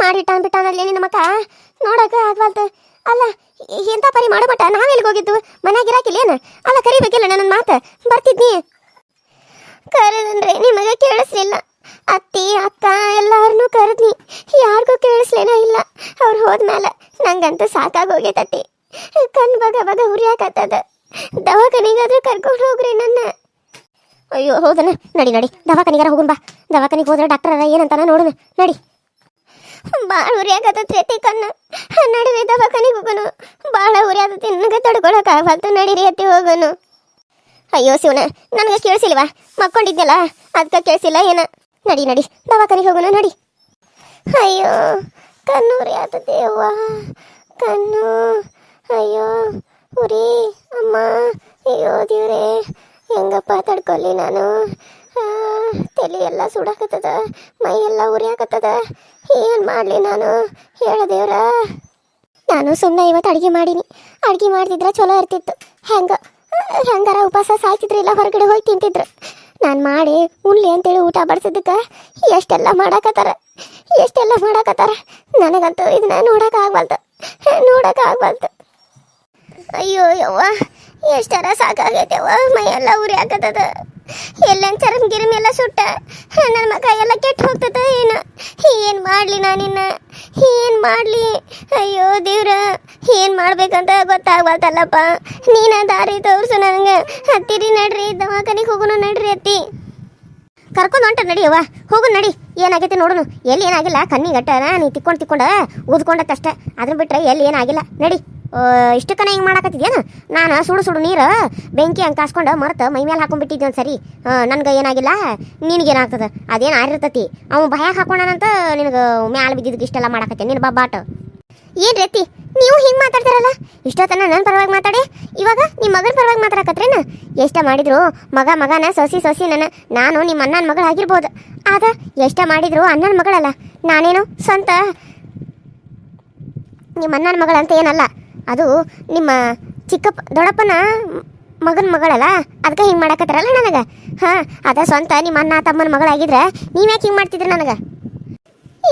ಮಾಡಿಟ್ಟಾನ್ಬಿಟ್ಟಾನಲ್ಲಿ ನಿನ್ನ ಮಕ್ಕ ನೋಡಕ ಆಗ್ವಾಲ್ತು. ಅಲ್ಲ ಎಂತ ಪರಿ ಮಾಡಮಟ ನಾವೆಲ್ಲಿಗೆ ಹೋಗಿದ್ದು? ಮನ್ಯಾಗ ಇರಾಕಿಲ್ಲೇನು? ಅಲ್ಲ ಕರಿಬೇಕಿಲ್ಲ ನನ್ನ ಮಾತು, ಬರ್ತಿದ್ನಿ. ಕರೆದಂದ್ರೆ ನಿಮಗೆ ಕೇಳಿಸ್ಲಿಲ್ಲ. ಅತ್ತಿ ಅಕ್ಕ ಎಲ್ಲಾರನ್ನೂ ಕರೆದ್ನಿ, ಯಾರಿಗೂ ಕೇಳಿಸ್ಲೇನ ಇಲ್ಲ. ಅವ್ರು ಹೋದ್ಮೇಲೆ ನಂಗಂತೂ ಸಾಕಾಗೋಗೈತತ್ತಿ. ಕಣ್ ಬಗ ಉರಿಯಾಕತ್ತದ. ದವಾಖಾನಿಗಾದ್ರೂ ಕರ್ಕೊಂಡು ಹೋಗ್ರಿ ನನ್ನ. ಅಯ್ಯೋ ಹೌದನ, ನಡಿ ನಡಿ ದವಾಖಾನಿಗಾರ ಹೋಗುನ್ ಬಾ. ದವಾಖಾನಿಗೆ ಹೋದ್ರೆ ಡಾಕ್ಟರ್ ಏನಂತಾನ ನೋಡುನು, ನಡಿ. ಭಾಳ ಉರಿಯಾಕತ್ತೈತಿ ಕಣ್ಣು, ನಡಿರಿ ದವಾಖಾನಿಗೆ ಹೋಗೋನು. ಭಾಳ ಉರಿಯಾಕತ್ತೈತಿ, ನನಗೆ ತಡ್ಕೊಳಕ್ ಆಗಲ್ತು, ನಡಿರಿ ಅತ್ತಿ ಹೋಗೋನು. ಅಯ್ಯೋ ಶಿವನ, ನನಗೆ ಕೇಳಿಸಿಲ್ವಾ? ಮಕ್ಕೊಂಡಿದ್ನಲ್ಲ ಅದಕ್ಕೆ ಕೇಳಿಸಿಲ್ಲ ಏನ. ನಡಿ ನಡಿ ದವಾಖಾನಿಗೆ ಹೋಗೋಣ, ನಡಿ. ಅಯ್ಯೋ ಕಣ್ಣು ಉರಿಯಾತತಿ ಅವ್ವ, ಕಣ್ಣು. ಅಯ್ಯೋ ಉರಿ ಅಮ್ಮ. ಅಯ್ಯೋ ದೇವ್ರೆ, ಹೆಂಗಪ್ಪ ತಡ್ಕೊಲ್ಲಿ ನಾನು? ತಲೆ ಎಲ್ಲ ಸುಡಾಕತ್ತದ, ಮೈ ಎಲ್ಲ ಉರಿಯಾಕತ್ತದ. ಏನು ಮಾಡಲಿ ನಾನು? ಹೇಳ ದೇವ್ರ. ನಾನು ಸುಮ್ಮನೆ ಇವತ್ತು ಅಡುಗೆ ಮಾಡೀನಿ. ಅಡುಗೆ ಮಾಡ್ತಿದ್ರೆ ಚಲೋ ಇರ್ತಿತ್ತು. ಹೆಂಗಾರ ಉಪವಾಸ ಸಾಯ್ತಿದ್ರಿಲ್ಲ, ಹೊರಗಡೆ ಹೋಗಿ ತಿಂತಿದ್ರು. ನಾನು ಮಾಡಿ ಉಣ್ಲಿ ಅಂತೇಳಿ ಊಟ ಬಡಿಸೋದಕ್ಕೆ ಎಷ್ಟೆಲ್ಲ ಮಾಡಾಕತ್ತಾರ. ನನಗಂತೂ ಇದನ್ನ ನೋಡೋಕ್ಕಾಗಬಾರ್ದು. ಅಯ್ಯೋ ಯವ್ವ, ಎಷ್ಟರ ಸಾಕಾಗೈತೆವ್ವ, ಮೈಯೆಲ್ಲ ಉರಿ ಹಾಕತ್ತದ. ಎಲ್ಲೆನ್ ಚರಮ್ ಗಿರಮ್ ಎಲ್ಲ ಸುಟ್ಟ, ನನ್ನ ಮಗ ಎಲ್ಲ ಕೆಟ್ಟು ಹೋಗ್ತದ. ಏನು ಮಾಡಲಿ ನಾನಿನ್ನ? ಏನು ಮಾಡಲಿ? ಅಯ್ಯೋ ದೇವ್ರ, ಏನು ಮಾಡ್ಬೇಕಂತ ಗೊತ್ತಾಗ್ಬಾರ್ದಲ್ಲಪ್ಪ. ನೀನ ದಾರಿ ತೋರಿಸು ನನಗೆ. ಹತ್ತಿರಿ ನಡ್ರಿ, ದವಾಖಾನಿಗೆ ಹೋಗೋಣ ನಡ್ರಿ ಅತ್ತಿ. ಕರ್ಕೊಂಡು ಹೊಂಟ ನಡಿಯವ್ವ, ಹೋಗು ನಡಿ. ಏನಾಗೈತೆ ನೋಡೋಣ. ಎಲ್ಲಿ ಏನಾಗಿಲ್ಲ, ಕಣ್ಣಿಗಟ್ಟನ ನೀ ತಿಕ್ಕೊಂಡು ಊದ್ಕೊಂಡತ್ತಷ್ಟೆ. ಅದನ್ನ ಬಿಟ್ರೆ ಎಲ್ಲಿ ಏನಾಗಿಲ್ಲ, ನಡಿ. ಇಷ್ಟಕ್ಕನ ಹಿಂಗೆ ಮಾಡಾಕತ್ತಿದ್ಯಾನ? ನಾನು ಸುಡು ನೀರು ಬೆಂಕಿ ಹಂಗೆ ಕಾಸ್ಕೊಂಡು ಮರ್ತು ಮೈ ಮೇಲೆ ಹಾಕೊಂಡ್ಬಿಟ್ಟಿದ್ದೆ ಒಂದು ಸರಿ. ನನ್ಗೆ ಏನಾಗಿಲ್ಲ, ನಿನಗೇನಾಗ್ತದೆ? ಅದೇನು ಆರಿರ್ತತಿ. ಅವ್ನು ಭಯ ಹಾಕೊಂಡನಂತ ನಿನಗೆ ಮ್ಯಾಲೆ ಬಿದ್ದಿದ್ದಕ್ಕೆ ಇಷ್ಟೆಲ್ಲ ಮಾಡಾಕತ್ತೆ ನಿನ್ನ ಬಬ್ಬಾಟ. ಏನು ರೀತಿ ನೀವು ಹಿಂಗೆ ಮಾತಾಡ್ತಾರಲ್ಲ? ಇಷ್ಟೊತ್ತನ ನನ್ನ ಪರವಾಗಿ ಮಾತಾಡಿ, ಇವಾಗ ನಿಮ್ಮ ಮಗನ ಪರವಾಗಿ ಮಾತಾಡಕತ್ರೇನ? ಎಷ್ಟ ಮಾಡಿದ್ರು ಮಗನ ಸೊಸಿ ನಾನು ನಿಮ್ಮ ಅಣ್ಣನ ಮಗಳಾಗಿರ್ಬೋದು. ಆಗ ಎಷ್ಟ ಮಾಡಿದ್ರು ಅಣ್ಣನ ಮಗಳಲ್ಲ. ನಾನೇನು ಸ್ವಂತ ನಿಮ್ಮ ಅಣ್ಣನ ಮಗಳಂತ ಏನಲ್ಲ. ಅದು ನಿಮ್ಮ ದೊಡ್ಡಪ್ಪನ ಮಗನ ಮಗಳಲ್ಲ, ಅದಕ್ಕೆ ಹಿಂಗೆ ಮಾಡಕತ್ತಾರಲ್ಲ ನನಗೆ. ಅದ ಸ್ವಂತ ನಿಮ್ಮ ಅಣ್ಣ ತಮ್ಮನ ಮಗಳಾಗಿದ್ರೆ ನೀವ್ಯಾಕೆ ಹಿಂಗೆ ಮಾಡ್ತಿದ್ರಿ ನನಗೆ?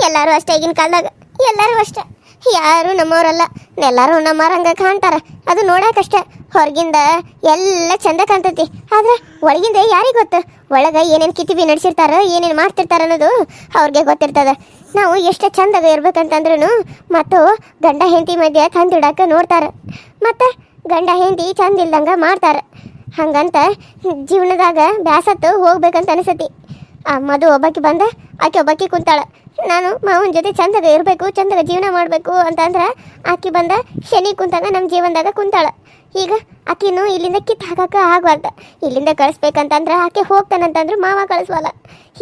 ಎಲ್ಲರೂ ಅಷ್ಟೇ, ಈಗಿನ ಕಾಲದಾಗ ಎಲ್ಲರೂ ಅಷ್ಟೇ. ಯಾರು ನಮ್ಮವರಲ್ಲ, ಎಲ್ಲರೂ ನಮ್ಮರಂಗ ಕಾಣ್ತಾರೆ. ಅದು ನೋಡಕ್ಕಷ್ಟೇ. ಹೊರಗಿಂದ ಎಲ್ಲ ಚಂದ ಕಾಣ್ತೈತಿ, ಆದ್ರೆ ಒಳಗಿಂದ ಯಾರಿಗೆ ಗೊತ್ತು? ಒಳಗೆ ಏನೇನು ಕಿತಿಬಿ ನಡೆಸಿರ್ತಾರ, ಏನೇನು ಮಾಡ್ತಿರ್ತಾರ ಅನ್ನೋದು ಅವ್ರಿಗೆ ಗೊತ್ತಿರ್ತದೆ. ನಾವು ಎಷ್ಟು ಚಂದಾಗ ಇರ್ಬೇಕಂತಂದ್ರೂ ಮತ್ತು ಗಂಡ ಹೆಂಡತಿ ಮಧ್ಯೆ ತಂದಿಡಕ್ಕೆ ನೋಡ್ತಾರೆ, ಮತ್ತು ಗಂಡ ಹೆಂಡತಿ ಚಂದ ಇಲ್ದಂಗೆ ಮಾಡ್ತಾರೆ. ಹಂಗಂತ ಜೀವನದಾಗ ಬ್ಯಾಸತ್ತು ಹೋಗ್ಬೇಕಂತ ಅನಿಸತಿ. ಆ ಮದು ಒಬ್ಬಾಕಿ ಬಂದ, ಆಕೆ ಒಬ್ಬಾಕಿ ಕುಂತಾಳ. ನಾನು ಮಾವನ ಜೊತೆ ಚಂದಾಗ ಇರಬೇಕು, ಚಂದಾಗ ಜೀವನ ಮಾಡಬೇಕು ಅಂತಂದ್ರೆ ಆಕೆ ಬಂದ ಶನಿ ಕುಂತಾಗ ನಮ್ಮ ಜೀವನದಾಗ ಕುಂತಾಳ. ಈಗ ಆಕಿನೂ ಇಲ್ಲಿಂದ ಕಿತ್ತು ಹಾಕಕ್ಕೆ ಆಗಬಾರ್ದು. ಇಲ್ಲಿಂದ ಕಳಿಸ್ಬೇಕಂತಂದ್ರೆ ಆಕೆ ಹೋಗ್ತಾನಂತಂದ್ರೆ ಮಾವ ಕಳಿಸ್ವಲ್ಲ.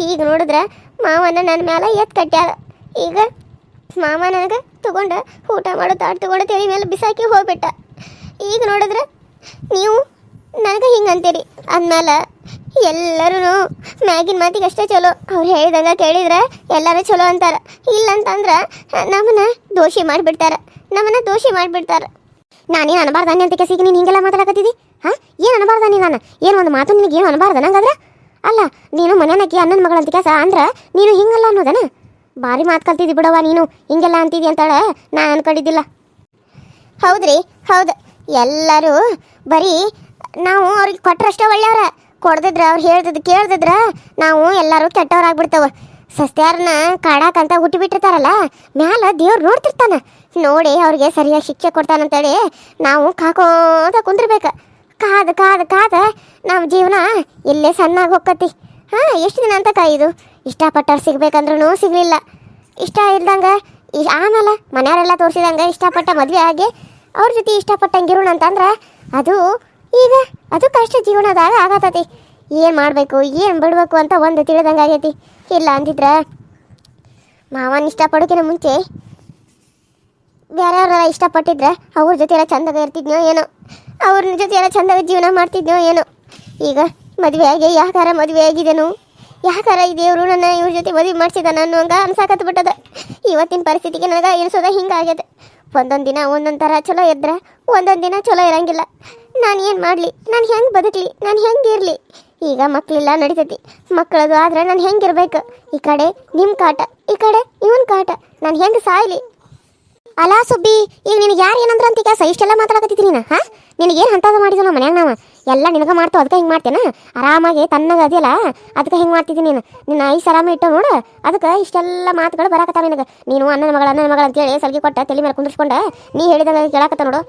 ಈಗ ನೋಡಿದ್ರೆ ಮಾವನ ನನ್ನ ಮೇಲೆ ಎತ್ತು ಕಟ್ಟ್ಯಾಳ. ಈಗ ಮಾವ ನನಗೆ ತಗೊಂಡು ಊಟ ಮಾಡೋ ತಾಟ್ ತಗೊಂಡು ತೆರಿ ಮೇಲೆ ಬಿಸಾಕಿ ಹೋಗ್ಬಿಟ್ಟ. ಈಗ ನೋಡಿದ್ರೆ ನೀವು ನನಗೆ ಹಿಂಗೆ ಅಂತೀರಿ ಅಂದಮೇಲೆ ಎಲ್ಲರೂ ಮ್ಯಾಗಿನ ಮಾತಿಗೆ ಅಷ್ಟೇ ಚಲೋ. ಅವ್ರು ಹೇಳಿದಂಗೆ ಕೇಳಿದ್ರೆ ಎಲ್ಲರೂ ಚಲೋ ಅಂತಾರೆ. ಇಲ್ಲಂತಂದ್ರೆ ನಮ್ಮನ್ನ ದೋಷಿ ಮಾಡಿಬಿಡ್ತಾರೆ. ನಾನೇನು ಅನಬಾರ್ದಾನೆ ಅಂತ ಕೆಸಿಗೆ ನೀನು ಹಿಂಗೆಲ್ಲ ಮಾತಾಡಕತ್ತಿದ್ದಿ? ಏನು ಅನಬಾರ್ದಾನಿ ನಾನು? ಏನು ಒಂದು ಮಾತು ನಿನಗೆ ಏನು ಅನಬಾರ್ದ ನಂಗಾದ್ರೆ? ಅಲ್ಲ, ನೀನು ಮನೆಯನ್ನಕ್ಕೆ ಅಣ್ಣನ ಮಗಳಂತ ಕೆಲಸ ಅಂದ್ರೆ ನೀನು ಹಿಂಗಲ್ಲ ಅನ್ನೋದನ? ಭಾರಿ ಮಾತು ಕಲ್ತಿದ್ದಿ ಬಿಡವ ನೀನು, ಹಿಂಗೆಲ್ಲ ಅಂತಿದ್ದಿ ಅಂತಾಳೆ ನಾನು ಅನ್ಕೊಂಡಿದ್ದಿಲ್ಲ. ಹೌದ್ರಿ, ಹೌದು. ಎಲ್ಲರೂ ಬರೀ ನಾವು ಅವ್ರಿಗೆ ಕೊಟ್ಟರಷ್ಟೇ ಒಳ್ಳೆಯವ್ರ, ಕೊಡ್ದಿದ್ರ ಅವ್ರು ಹೇಳ್ದಿದ್ದು ಕೇಳ್ದಿದ್ರ ನಾವು ಎಲ್ಲರೂ ಕೆಟ್ಟವ್ರಾಗ್ಬಿಡ್ತಾವ. ಸಸ್ತ್ಯಾರನ್ನ ಕಾಡಾಕಂತ ಹುಟ್ಟಿಬಿಟ್ಟಿರ್ತಾರಲ್ಲ, ಮ್ಯಾಲ ದೇವ್ರು ನೋಡ್ತಿರ್ತಾನ. ನೋಡಿ ಅವ್ರಿಗೆ ಸರಿಯಾಗಿ ಶಿಕ್ಷೆ ಕೊಡ್ತಾನಂತೇಳಿ ನಾವು ಕಾಕೋದ ಕುಂದಿರ್ಬೇಕು. ಕಾದ ನಮ್ಮ ಜೀವನ ಇಲ್ಲೇ ಸಣ್ಣಾಗಿ ಹೋಗ್ಕತಿ. ಎಷ್ಟು ದಿನ ಅಂತ ಕಾಯಿದು? ಇಷ್ಟಪಟ್ಟವ್ರು ಸಿಗ್ಬೇಕಂದ್ರೂ ಸಿಗಲಿಲ್ಲ. ಇಷ್ಟ ಇಲ್ದಂಗೆ ಆಮೇಲೆ ಮನೆಯವರೆಲ್ಲ ತೋರಿಸಿದಂಗೆ ಇಷ್ಟಪಟ್ಟ ಮದುವೆ ಆಗಿ ಅವ್ರ ಜೊತೆ ಇಷ್ಟಪಟ್ಟಂಗಿರೋಣ ಅಂತಂದ್ರೆ ಅದು ಕಷ್ಟ ಜೀವನದಾಗ ಆಗತತಿ. ಏನು ಮಾಡಬೇಕು ಏನು ಬಿಡಬೇಕು ಅಂತ ಒಂದು ತಿಳಿದಂಗೆ ಆಗೈತಿ. ಇಲ್ಲ ಅಂದಿದ್ರೆ ಮಾವನ ಇಷ್ಟಪಡೋಕಿನ ಮುಂಚೆ ಬೇರೆಯವ್ರೆಲ್ಲ ಇಷ್ಟಪಟ್ಟಿದ್ರೆ ಅವ್ರ ಜೊತೆ ಎಲ್ಲ ಚಂದಾಗ ಇರ್ತಿದ್ನೋ ಏನೋ, ಅವ್ರ ಜೊತೆ ಎಲ್ಲ ಚಂದಾಗ ಜೀವನ ಮಾಡ್ತಿದ್ನೋ ಏನೋ. ಈಗ ಮದುವೆ ಆಗಿ ಯಾಕಾರ ಮದುವೆ ಆಗಿದೆನು, ಯಾಕಾರ ಈ ದೇವರು ನನ್ನ ಇವ್ರ ಜೊತೆ ಮದುವೆ ಮಾಡಿಸಿದಾನ ಅನ್ನೋಂಗ ಅನ್ಸಾಕತ್ ಬಿಟ್ಟದ. ಇವತ್ತಿನ ಪರಿಸ್ಥಿತಿಗೆ ನನಗೆ ಎನಿಸೋದ ಹಿಂಗಾಗ್ಯದ. ಒಂದೊಂದು ದಿನ ಒಂದೊಂದು ಥರ ಚಲೋ ಇದ್ರೆ ಒಂದೊಂದು ದಿನ ಚಲೋ ಇರಂಗಿಲ್ಲ. ನಾನು ಏನು ಮಾಡಲಿ? ನಾನು ಹೆಂಗೆ ಬದುಕಲಿ? ನಾನು ಹೆಂಗೆ ಇರಲಿ? ಈಗ ಮಕ್ಕಳೆಲ್ಲ ನಡಿತೈತಿ. ಮಕ್ಕಳದು ಆದ್ರೆ ನಾನು ಹೆಂಗಿರ್ಬೇಕು? ಈ ಕಡೆ ನಿಮ್ಮ ಕಾಟ, ಈ ಕಡೆ ಇವನ್ ಕಾಟ. ನಾನು ಹೆಂಗೆ ಸಾಯ್ಲಿ? ಅಲ್ಲ ಸುಬ್ಬಿ, ಈಗ ನಿನಗೆ ಯಾರು ಏನಂದ್ರ ಅಂತ ಈಗ ಇಷ್ಟೆಲ್ಲ ಮಾತಾಡಕತ್ತಿದ್ದೀನಿ ನೀನು. ಹಾಂ, ನಿನಗೇನು ಹಂತದ ಮಾಡಿದ ನಮ್ಮ ಮನ್ಯಾಗ ನಾವು ಎಲ್ಲ ನಿನಗೆ ಮಾಡ್ತಾವ, ಅದಕ್ಕೆ ಹಿಂಗೆ ಮಾಡ್ತೇನೆ. ಆರಾಮಾಗಿ ತನ್ನಗ ಅದಿಲ್ಲ, ಅದಕ್ಕೆ ಹಿಂಗೆ ಮಾಡ್ತಿದ್ದೀನಿ ನೀನು. ನಿನ್ನ ಐಸ್ ಆರಾಮ ಇಟ್ಟು ನೋಡು, ಅದಕ್ಕೆ ಇಷ್ಟೆಲ್ಲ ಮಾತುಗಳು ಬರಾಕತ್ತಾವ ನಿನಗೆ. ನೀನು ಅಣ್ಣನ ಮಗಳು ಅಂತೇಳಿ ಸಲ್ಗಿ ಕೊಟ್ಟ ತಲೆ ಮೇಲೆ ಕುಂದಿರ್ಸ್ಕೊಂಡೆ ನೀ ಹೇಳಿದಾಗ ಕೇಳಾಕತ್ತ ನೋಡು,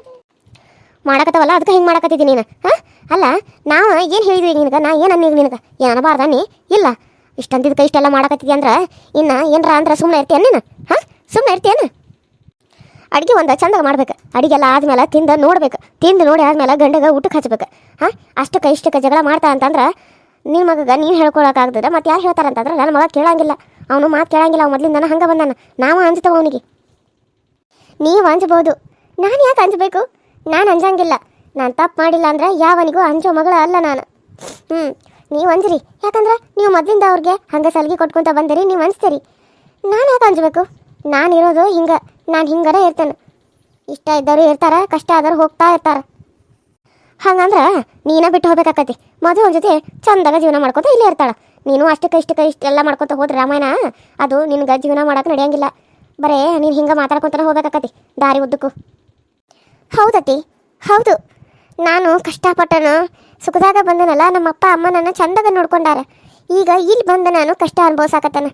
ಮಾಡಕತ್ತವಲ್ಲ, ಅದಕ್ಕೆ ಹಿಂಗೆ ಮಾಡಕತ್ತಿದ್ದೀನಿ ನೀನು. ಹಾಂ, ಅಲ್ಲ ನಾವು ಏನು ಹೇಳಿದ್ವಿ ನಿನಗೆ? ನಾ ಏನು ಅನ್ನೀಗ ನಿನಗೆ? ಏನು ಅನ್ನಬಾರ್ದ ನೀ? ಇಲ್ಲ, ಇಷ್ಟಂದಿದ್ದಕ್ಕೆ ಇಷ್ಟೆಲ್ಲ ಮಾಡಕತ್ತಿದ್ದಿ ಅಂದ್ರೆ ಇನ್ನು ಏನರ ಅಂದ್ರೆ ಸುಮ್ಮನೆ ಇರ್ತೀಯ ನೀನು? ಹಾಂ, ಸುಮ್ಮನೆ ಇರ್ತೀಯನ? ಅಡುಗೆ ಒಂದು ಚಂದಾಗ ಮಾಡ್ಬೇಕು. ಅಡುಗೆಲ್ಲ ಆದ್ಮೇಲೆ ತಿಂದು ನೋಡ್ಬೇಕು. ತಿಂದು ನೋಡಿ ಆದ್ಮೇಲೆ ಗಂಡಗೆ ಊಟಕ್ಕೆ ಹಚ್ಬೇಕು. ಹಾಂ, ಇಷ್ಟಕ್ಕೆ ಜಗಳ ಮಾಡ್ತಾ ಅಂತಂದ್ರೆ ನಿನ್ನ ಮಗಗೆ ನೀನು ಹೇಳ್ಕೊಳಕ್ಕಾಗ್ತದೆ. ಮತ್ತೆ ಯಾರು ಹೇಳ್ತಾರಂತಂದ್ರೆ ನನ್ನ ಮಗ ಕೇಳಂಗಿಲ್ಲ, ಅವನು ಮಾತು ಕೇಳಂಗಿಲ್ಲ. ಅವ್ನು ಮೊದಲಿಂದ ಹಂಗೆ ಬಂದಾನ. ನಾವು ಅಂಜ್ತವ ಅವನಿಗೆ. ನೀವು ಅಂಜಬಹುದು, ನಾನು ಯಾಕೆ ಅಂಜಬೇಕು? ನಾನು ಅಂಜಂಗಿಲ್ಲ. ನಾನು ತಪ್ಪು ಮಾಡಿಲ್ಲ ಅಂದ್ರೆ ಯಾವನಿಗೂ ಅಂಜೋ ಮಗಳ ಅಲ್ಲ ನಾನು. ನೀವು ಅಂಜ್ರಿ, ಯಾಕಂದ್ರೆ ನೀವು ಮೊದಲಿಂದ ಅವ್ರಿಗೆ ಹಂಗೆ ಸಲ್ಗಿ ಕೊಟ್ಕೊತ ಬಂದಿರಿ, ನೀವು ಅಂಜ್ತೀರಿ. ನಾನು ಯಾಕೆ ಅಂಜಬೇಕು? ನಾನು ಇರೋದು ಹಿಂಗೆ, ನಾನು ಹಿಂಗಾರ ಇರ್ತೇನೆ. ಇಷ್ಟ ಇದ್ದವರು ಇರ್ತಾರೆ, ಕಷ್ಟ ಆದವ್ರು ಹೋಗ್ತಾ ಇರ್ತಾರೆ. ಹಂಗಂದ್ರೆ ನೀನ ಬಿಟ್ಟು ಹೋಗ್ಬೇಕಾಕತಿ. ಮದುವೆ ಅವ್ರ ಜೊತೆ ಚಂದಾಗ ಜೀವನ ಮಾಡ್ಕೊತ ಇಲ್ಲೇ ಇರ್ತಾಳೆ. ನೀನು ಇಷ್ಟೆಲ್ಲ ಮಾಡ್ಕೊತ ಹೋದ್ರೆ ರಾಮಾಯಣ ಅದು ನಿನ್ಗೆ ಜೀವನ ಮಾಡೋಕೆ ನಡೆಯಂಗಿಲ್ಲ. ಬರೇ ನೀನು ಹಿಂಗೆ ಮಾತಾಡ್ಕೊತಾನೆ ಹೋಗ್ಬೇಕಾಕತಿ ದಾರಿ ಉದ್ದಕ್ಕೂ. ಹೌದತಿ, ಹೌದು. ನಾನು ಕಷ್ಟಪಟ್ಟನು, ಸುಖದಾಗ ಬಂದನಲ್ಲ, ನಮ್ಮ ಅಪ್ಪ ಅಮ್ಮ ನನ್ನ ಚಂದಾಗ ನೋಡ್ಕೊಂಡಾರ. ಈಗ ಇಲ್ಲಿ ಬಂದು ನಾನು ಕಷ್ಟ ಅನುಭವಿಸಾಕತ್ತಾನ.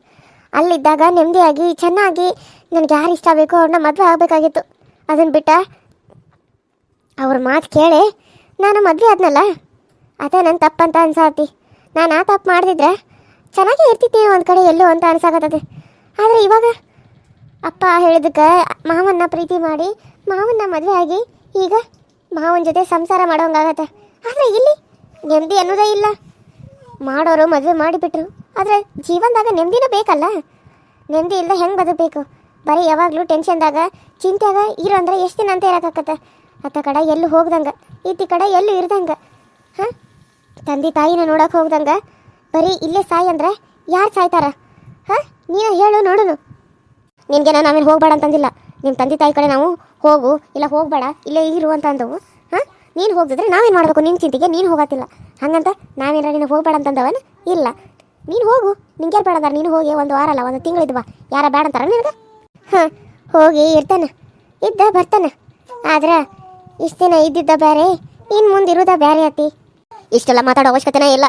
ಅಲ್ಲಿದ್ದಾಗ ನೆಮ್ಮದಿಯಾಗಿ ಚೆನ್ನಾಗಿ ನನಗೆ ಯಾರು ಇಷ್ಟ ಬೇಕೋ ಅವ್ರನ್ನ ಮದುವೆ ಆಗಬೇಕಾಗಿತ್ತು. ಅದನ್ನು ಬಿಟ್ಟ ಅವ್ರ ಮಾತು ಕೇಳಿ ನಾನು ಮದುವೆ ಆದ್ನಲ್ಲ, ಅದೇ ನನ್ನ ತಪ್ಪಂತ ಅನ್ಸಾತಿ. ನಾನು ಆ ತಪ್ಪು ಮಾಡ್ತಿದ್ರೆ ಚೆನ್ನಾಗೇ ಇರ್ತಿದ್ದೀನಿ ಒಂದು ಕಡೆ ಎಲ್ಲೋ ಅಂತ ಅನ್ಸಾಕತ್ತದೆ. ಆದರೆ ಇವಾಗ ಅಪ್ಪ ಹೇಳಿದಕ್ಕೆ ಮಾವನ್ನ ಪ್ರೀತಿ ಮಾಡಿ ಮಾವನ್ನ ಮದುವೆ ಆಗಿ ಈಗ ಮಾವನ ಜೊತೆ ಸಂಸಾರ ಮಾಡೋಂಗಾಗತ್ತೆ. ಆದರೆ ಇಲ್ಲಿ ನೆಮ್ಮದಿ ಅನ್ನೋದೇ ಇಲ್ಲ. ಮಾಡೋರು ಮದುವೆ ಮಾಡಿಬಿಟ್ರು, ಆದರೆ ಜೀವನದಾಗ ನೆಮ್ಮದಿನೂ ಬೇಕಲ್ಲ. ನೆಮ್ಮದಿ ಇಲ್ಲದೆ ಹೆಂಗೆ ಬದುಕಬೇಕು? ಬರೀ ಯಾವಾಗಲೂ ಟೆನ್ಷನ್ದಾಗ ಚಿಂತೆಯಾಗ ಇರೋ ಅಂದ್ರೆ ಎಷ್ಟು ದಿನ ಅಂತ ಇರೋಕ್ಕಾಗತ್ತೆ? ಅತ್ತ ಕಡೆ ಎಲ್ಲೂ ಹೋಗ್ದಂಗೆ, ಇತ್ತಿ ಕಡೆ ಎಲ್ಲೂ ಇರ್ದಂಗೆ. ಹಾಂ, ತಂದೆ ತಾಯಿನ ನೋಡೋಕೆ ಹೋಗ್ದಂಗೆ ಬರೀ ಇಲ್ಲೇ ಸಾಯಿ ಅಂದ್ರೆ ಯಾರು ಸಾಯ್ತಾರ? ಹಾಂ, ನೀನು ಹೇಳು ನೋಡುನು. ನಿನಗೆ ನಾನು ಆಮೇಲೆ ಹೋಗ್ಬೇಡ ಅಂತಂದಿಲ್ಲ. ನಿಮ್ಮ ತಂದೆ ತಾಯಿ ಕಡೆ ನಾವು ಹೋಗು, ಇಲ್ಲ ಹೋಗಬೇಡ, ಇಲ್ಲೇ ಇರು ಅಂತ ಅಂದವು. ಹಾಂ, ನೀನು ಹೋಗ್ತಿದ್ರೆ ನಾವೇನು ಮಾಡಬೇಕು? ನಿನ್ನ ಚಿಂತೆಗೆ ನೀನು ಹೋಗತ್ತಿಲ್ಲ. ಹಾಗಂತ ನಾವೇನಾರ ನೀನು ಹೋಗ್ಬೇಡ ಅಂತಂದವನ? ಇಲ್ಲ, ನೀನು ಹೋಗು. ನಿಂಗೆ ಯಾರು ಬೇಡ ಅಂದಾರ? ನೀನು ಹೋಗಿ ಒಂದು ವಾರ ಅಲ್ಲ, ಒಂದು ತಿಂಗಳಿದ್ದು ಬಾ. ಯಾರ ಬೇಡ ಅಂತಾರ ನಿನಗೆ? ಹಾಂ, ಹೋಗಿ ಇರ್ತಾನೆ, ಇದ್ದ ಬರ್ತಾನೆ. ಆದ್ರೆ ಇಷ್ಟು ದಿನ ಇದ್ದಿದ್ದ ಬೇರೆ, ಇನ್ನು ಮುಂದಿರೋದ ಬೇರೆ ಅತಿ. ಇಷ್ಟೆಲ್ಲ ಮಾತಾಡೋ ಅವಶ್ಯಕತೆನೇ ಇಲ್ಲ.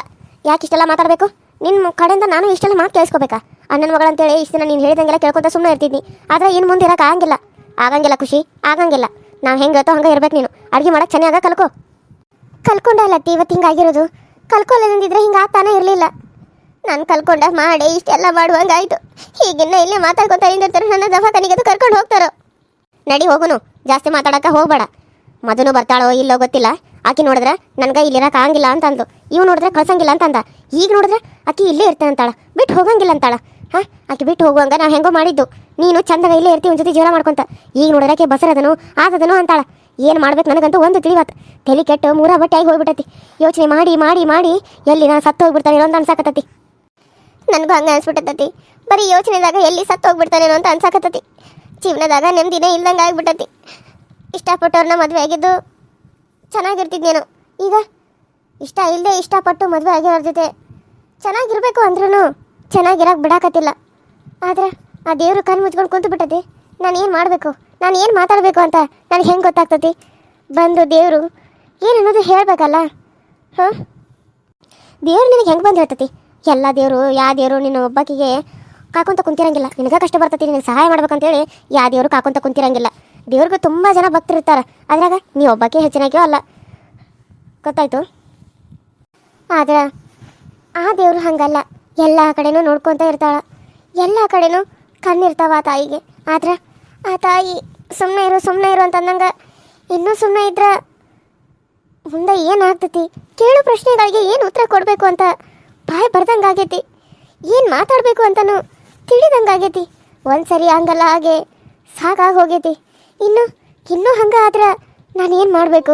ಯಾಕೆ ಇಷ್ಟೆಲ್ಲ ಮಾತಾಡಬೇಕು? ನಿನ್ನ ಕಡೆಯಿಂದ ನಾನು ಇಷ್ಟೆಲ್ಲ ಮಾತು ಕೇಳಿಸ್ಕೋಬೇಕಾ? ಅಣ್ಣನ ಮಗಳಂತೇಳಿ ಇಷ್ಟು ದಿನ ನೀನು ಹೇಳಿದಂಗೆಲ್ಲ ಕೇಳ್ಕೊತ ಸುಮ್ಮನೆ ಇರ್ತಿದ್ನಿ. ಆದರೆ ಇನ್ನು ಮುಂದೆ ಇರೋಕೆ ಆಗಂಗಿಲ್ಲ ಖುಷಿ, ಆಗಂಗಿಲ್ಲ. ನಾವು ಹೆಂಗೆ ಇರ್ತೋ ಹಂಗೆ ಇರ್ಬೇಕು. ನೀನು ಅಡುಗೆ ಮಾಡೋಕೆ ಚೆನ್ನಾಗ ಕಲ್ಕೊಂಡಲ್ಲತ್ತಿ ಇವತ್ತು ಹಿಂಗಾಗಿರೋದು. ಕಲ್ಕೊಳ್ಳೋದಂದಿದ್ರೆ ಹಿಂಗೆ ಆಗ್ತಾನೆ ಇರಲಿಲ್ಲ. ನಾನು ಕಲ್ಕೊಂಡ ಮಾಡಿ ಇಷ್ಟೆಲ್ಲ ಮಾಡುವಂಗಾಯ್ತು. ಹೀಗಿನ್ನ ಇಲ್ಲೇ ಮಾತಾಡ್ಕೊತಾ ಇರ್ತಾರೆ, ನನ್ನ ದವಾಖಾನಿಗೆ ಕರ್ಕೊಂಡು ಹೋಗ್ತಾರೋ. ನಡಿ ಹೋಗುನು, ಜಾಸ್ತಿ ಮಾತಾಡೋಕೆ ಹೋಗ್ಬೇಡ. ಮದುನು ಬರ್ತಾಳೋ ಇಲ್ಲೋ ಗೊತ್ತಿಲ್ಲ. ಆಕೆ ನೋಡಿದ್ರೆ ನನಗೆ ಇಲ್ಲಿರಕ್ಕೆ ಆಗಂಗಿಲ್ಲ ಅಂತಂದು, ಇವು ನೋಡಿದ್ರೆ ಕಳ್ಸಂಗಿಲ್ಲ ಅಂತಂದ. ಈಗ ನೋಡಿದ್ರೆ ಆಕೆ ಇಲ್ಲೇ ಇರ್ತೇನೆ ಅಂತಾಳ, ಬಿಟ್ಟು ಹೋಗಂಗಿಲ್ಲ ಅಂತಾಳ. ಹಾಂ, ಆಕೆ ಬಿಟ್ಟು ಹೋಗುವಂಗ ನಾವು ಹೆಂಗೋ ಮಾಡಿದ್ದು. ನೀನು ಚಂದಾಗ ಇಲ್ಲೇ ಇರ್ತೀವಿ ಒಂದು ಜೊತೆ ಜೀವನ ಮಾಡ್ಕೊಂತ. ಈಗ ನೋಡಿದ್ರೆ ಬಸರದನು ಆದದನು ಅಂತಾಳ. ಏನು ಮಾಡ್ಬೇಕು ನನಗಂತೂ ಒಂದು ತಿಳಿವತ್ತು. ತಲೆ ಕೆಟ್ಟು ಮೂರ ಬಟ್ಟೆಯಾಗಿ ಹೋಗ್ಬಿಟ್ಟತಿ. ಯೋಚನೆ ಮಾಡಿ ಮಾಡಿ ಮಾಡಿ ಎಲ್ಲಿ ನಾನು ಸತ್ತು ಹೋಗ್ಬಿಡ್ತಾನೇನೋ ಅಂತ ಅನ್ಸಾಕತ್ತತಿ. ನನಗೂ ಹಂಗೆ ಅನ್ಸ್ಬಿಟ್ಟತಿ. ಬರೀ ಯೋಚನೆದಾಗ ಎಲ್ಲಿ ಸತ್ತು ಹೋಗ್ಬಿಡ್ತಾನೇನೋ ಅಂತ ಅನ್ಸಾಕತ್ತತಿ. ಜೀವನದಾಗ ನೆಮ್ಮದಿನೇ ಇಲ್ದಂಗೆ ಆಗ್ಬಿಟ್ಟತಿ. ಇಷ್ಟಪಟ್ಟವ್ರನ್ನ ಮದುವೆ ಆಗಿದ್ದು ಚೆನ್ನಾಗಿರ್ತಿದ್ನೇನೋ. ಈಗ ಇಷ್ಟ ಇಲ್ಲದೆ ಇಷ್ಟಪಟ್ಟು ಮದುವೆ ಆಗಿರೋರ ಜೊತೆ ಚೆನ್ನಾಗಿರ್ಬೇಕು ಅಂದ್ರೂ ಚೆನ್ನಾಗಿರಕ್ಕೆ ಬಿಡಾಕತ್ತಿಲ್ಲ. ಆದರೆ ಆ ದೇವರು ಕಣ್ಣು ಮುಚ್ಕೊಂಡು ಕುಂತು ಬಿಟ್ಟತಿ. ನಾನು ಏನು ಮಾಡಬೇಕು, ನಾನು ಏನು ಮಾತಾಡಬೇಕು ಅಂತ ನನಗೆ ಹೆಂಗೆ ಗೊತ್ತಾಗ್ತತಿ? ಬಂದು ದೇವರು ಏನು ಅನ್ನೋದು ಹೇಳಬೇಕಲ್ಲ. ಹಾಂ, ದೇವ್ರು ನಿನಗೆ ಹೆಂಗೆ ಬಂದು ಹೇಳ್ತತಿ? ಎಲ್ಲ ದೇವರು ಯಾವ ದೇವರು ನಿನ್ನ ಒಬ್ಬಾಕಿಗೆ ಕಾಕೊಂತ ಕುಂತಿರಂಗಿಲ್ಲ. ನಿನಗೆ ಕಷ್ಟ ಬರ್ತತಿ, ನಿನಗೆ ಸಹಾಯ ಮಾಡ್ಬೇಕಂತೇಳಿ ಯಾವ ದೇವರು ಕಾಕೊಂತ ಕುಂತಿರಂಗಿಲ್ಲ. ದೇವ್ರಿಗೂ ತುಂಬ ಜನ ಭಕ್ತರು ಇರ್ತಾರೆ, ಅದ್ರಾಗ ನೀವು ಒಬ್ಬಾಕೆ ಹೆಚ್ಚಿನಾಗ್ಯೋ ಅಲ್ಲ, ಗೊತ್ತಾಯ್ತು? ಆದ್ರೆ ಆ ದೇವರು ಹಂಗಲ್ಲ, ಎಲ್ಲ ಕಡೆನೂ ನೋಡ್ಕೊತ ಇರ್ತಾಳೆ, ಎಲ್ಲ ಕಡೆನೂ ಕಣ್ಣಿರ್ತಾವ ಆ ತಾಯಿಗೆ. ಆದ್ರೆ ಆ ತಾಯಿ ಸುಮ್ಮನೆ ಇರು ಅಂತಂದಂಗೆ ಇನ್ನೂ ಸುಮ್ಮನೆ ಇದ್ರೆ ಮುಂದೆ ಏನಾಗ್ತತಿ? ಕೇಳೋ ಪ್ರಶ್ನೆಗಳಿಗೆ ಏನು ಉತ್ತರ ಕೊಡಬೇಕು ಅಂತ ಬಾಯಿ ಬರ್ದಂಗಾಗೈತಿ. ಏನು ಮಾತಾಡಬೇಕು ಅಂತನೂ ತಿಳಿದಂಗಾಗೈತಿ. ಒಂದು ಸರಿ ಹಂಗಲ್ಲ ಹಾಗೆ ಸಾಕಾಗಿ ಹೋಗೈತಿ. ಇನ್ನೂ ಹಂಗೆ ಆದ್ರೆ ನಾನು ಏನು ಮಾಡಬೇಕು,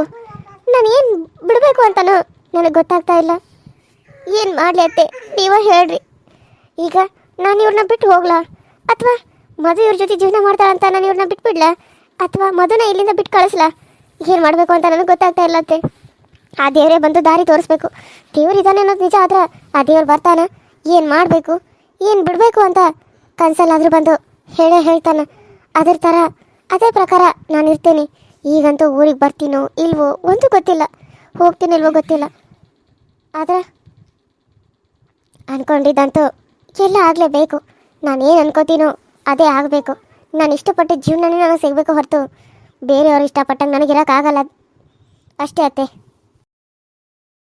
ನಾನು ಏನು ಬಿಡಬೇಕು ಅಂತನೂ ನನಗೆ ಗೊತ್ತಾಗ್ತಾ ಇಲ್ಲ. ಏನು ಮಾಡಲಿ ಅತ್ತೆ, ನೀವೇ ಹೇಳ್ರಿ. ಈಗ ನಾನು ಇವ್ರನ್ನ ಬಿಟ್ಟು ಹೋಗ್ಲಾ, ಅಥವಾ ಮಧು ಇವ್ರ ಜೊತೆ ಜೀವನ ಮಾಡ್ತಾಳಂತ ನಾನು ಇವ್ರನ್ನ ಬಿಟ್ಬಿಡ್ಲಾ, ಅಥವಾ ಮಧುನ ಇಲ್ಲಿಂದ ಬಿಟ್ಟು ಕಳಿಸ್ಲಾ? ಏನು ಮಾಡಬೇಕು ಅಂತ ನನಗೆ ಗೊತ್ತಾಗ್ತಾ ಇಲ್ಲ ಅತ್ತೆ. ಆ ದೇವರೇ ಬಂದು ದಾರಿ ತೋರಿಸ್ಬೇಕು. ದೇವ್ರು ಇದ್ದಾನೆ ಅನ್ನೋದು ನಿಜ, ಆದ್ರೆ ಆ ದೇವ್ರು ಬರ್ತಾನ ಏನು ಮಾಡಬೇಕು ಏನು ಬಿಡಬೇಕು ಅಂತ ಕನ್ಸಲ್ಲಾದರೂ ಬಂದು ಹೇಳೇ ಹೇಳ್ತಾನೆ. ಅದ್ರ ಥರ ಅದೇ ಪ್ರಕಾರ ನಾನು ಇರ್ತೇನೆ. ಈಗಂತೂ ಊರಿಗೆ ಬರ್ತೀನೋ ಇಲ್ವೋ ಒಂದು ಗೊತ್ತಿಲ್ಲ, ಹೋಗ್ತೀನಿಲ್ವೋ ಗೊತ್ತಿಲ್ಲ. ಆದರೆ ಅಂದ್ಕೊಂಡಿದ್ದಂತೂ ಎಲ್ಲ ಆಗಲೇಬೇಕು. ನಾನೇನು ಅನ್ಕೋತೀನೋ ಅದೇ ಆಗಬೇಕು. ನಾನು ಇಷ್ಟಪಟ್ಟ ಜೀವನನೇ ನನಗೆ ಸಿಗಬೇಕು ಹೊರತು ಬೇರೆಯವ್ರು ಇಷ್ಟಪಟ್ಟಂಗೆ ನನಗಿರೋಕ್ಕಾಗಲ್ಲ. ಅಷ್ಟೇ ಅತ್ತೆ.